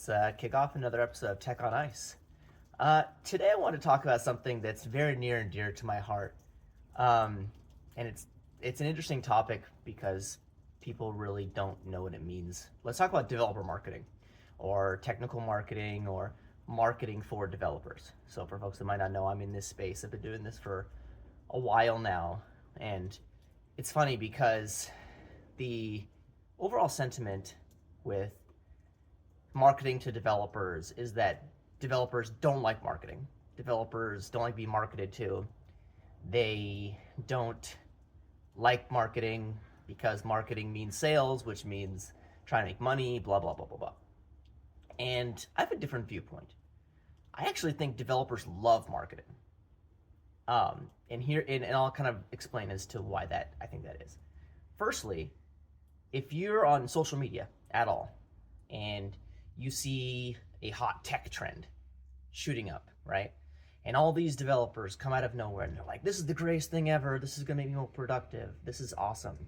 Let's kick off another episode of Tech on Ice. Today, I want to talk about something that's very near and dear to my heart, um, and it's an interesting topic because people really don't know what it means. Let's talk about developer marketing, or technical marketing, or marketing for developers. So, for folks that might not know, I'm in this space. I've been doing this for a while now, and it's funny because the overall sentiment with marketing to developers is that developers don't like marketing. Developers don't like being marketed to. They don't like marketing because marketing means sales, which means trying to make money, blah, blah, blah, blah, blah. And I have a different viewpoint. I actually think developers love marketing. And I'll kind of explain as to why that I think that is. Firstly, if you're on social media at all and you see a hot tech trend shooting up, right? And all these developers come out of nowhere and they're like, this is the greatest thing ever. This is going to make me more productive. This is awesome.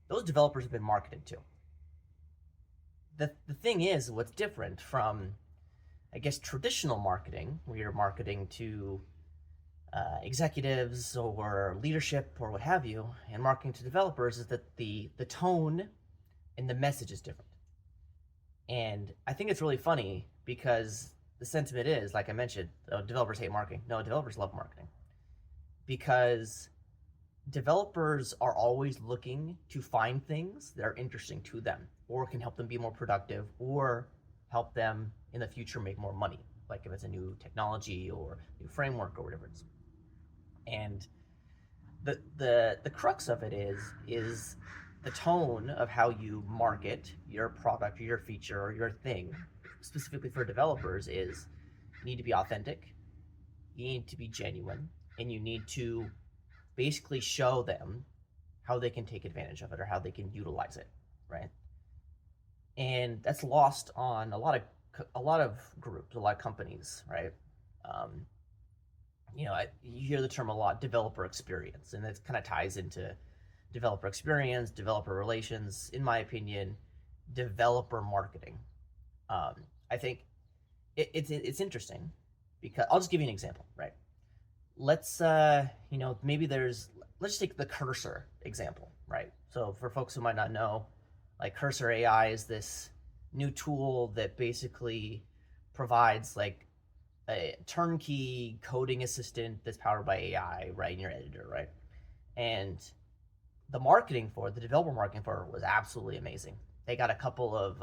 Those developers have been marketed to. The thing is, what's different from, I guess, traditional marketing, where you're marketing to executives or leadership or what have you, and marketing to developers, is that the tone and the message is different. And I think it's really funny because the sentiment is, like I mentioned, developers hate marketing. No, developers love marketing because developers are always looking to find things that are interesting to them or can help them be more productive or help them in the future make more money, like if it's a new technology or new framework or whatever it is. And the crux of it is the tone of how you market your product or your feature or your thing, specifically for developers, is you need to be authentic, you need to be genuine, and you need to basically show them how they can take advantage of it or how they can utilize it, right? And that's lost on a lot of groups, a lot of companies, right? Um, you hear the term a lot, developer experience, and it kind of ties into developer experience, developer relations, in my opinion, developer marketing. I think it's interesting because I'll just give you an example, right? Let's let's take the Cursor example, right? So for folks who might not know, like Cursor AI is this new tool that basically provides like a turnkey coding assistant that's powered by AI, right, in your editor, right? And the developer marketing for it was absolutely amazing. They got a couple of,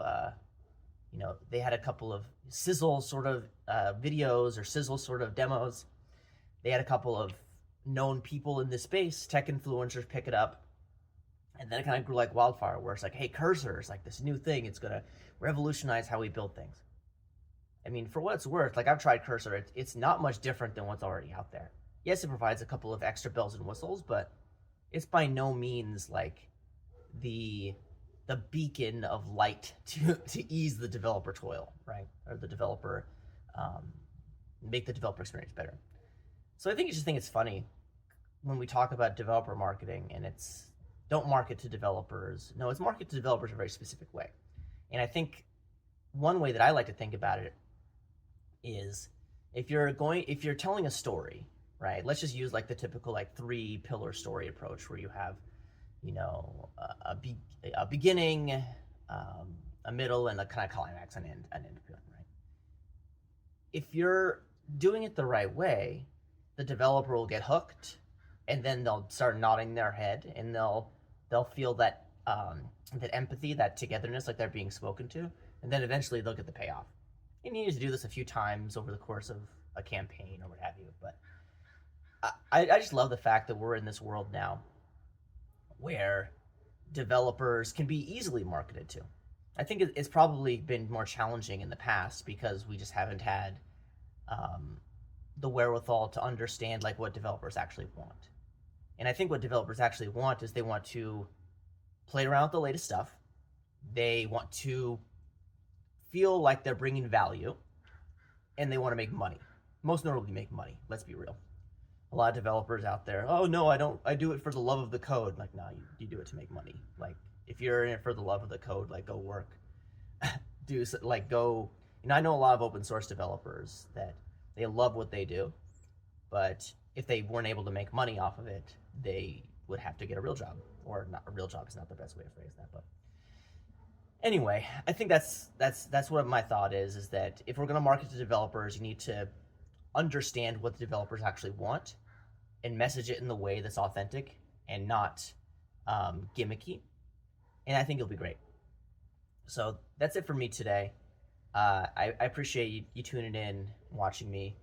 they had a couple of sizzle sort of videos or sizzle sort of demos. They had a couple of known people in this space, tech influencers pick it up. And then it kind of grew like wildfire, where it's like, hey, Cursor is like this new thing. It's going to revolutionize how we build things. I mean, for what it's worth, like I've tried Cursor. It's not much different than what's already out there. Yes, it provides a couple of extra bells and whistles, but it's by no means like the beacon of light to ease the developer toil, right? Or the developer, make the developer experience better. So I just think it's funny when we talk about developer marketing and it's don't market to developers. No, it's market to developers in a very specific way. And I think one way that I like to think about it is if you're telling a story, right? Let's just use like the typical like 3-pillar story approach where you have, a beginning, a middle, and a kind of climax, an end point, right? If you're doing it the right way, the developer will get hooked, and then they'll start nodding their head, and they'll feel that that empathy, that togetherness, like they're being spoken to, and then eventually they'll get the payoff. And you need to do this a few times over the course of a campaign or what have you. But I just love the fact that we're in this world now where developers can be easily marketed to. I think it's probably been more challenging in the past because we just haven't had the wherewithal to understand like what developers actually want. And I think what developers actually want is they want to play around with the latest stuff. They want to feel like they're bringing value, and they want to make money. Most notably, make money. Let's be real. A lot of developers out there, oh no, I don't. I do it for the love of the code. Like, no, you do it to make money. Like, if you're in it for the love of the code, like, go work. like go. I know a lot of open source developers that they love what they do, but if they weren't able to make money off of it, they would have to get a real job, or not. A real job is not the best way to phrase that, but anyway, I think that's what my thought is that if we're going to market to developers, you need to understand what the developers actually want and message it in the way that's authentic and not gimmicky, and I think it'll be great. So that's it for me today. I appreciate you tuning in, watching me.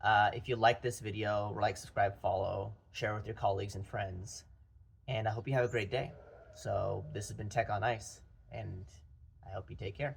If you like this video, like, subscribe, follow, share with your colleagues and friends, and I hope you have a great day. So this has been Tech on Ice, and I hope you take care.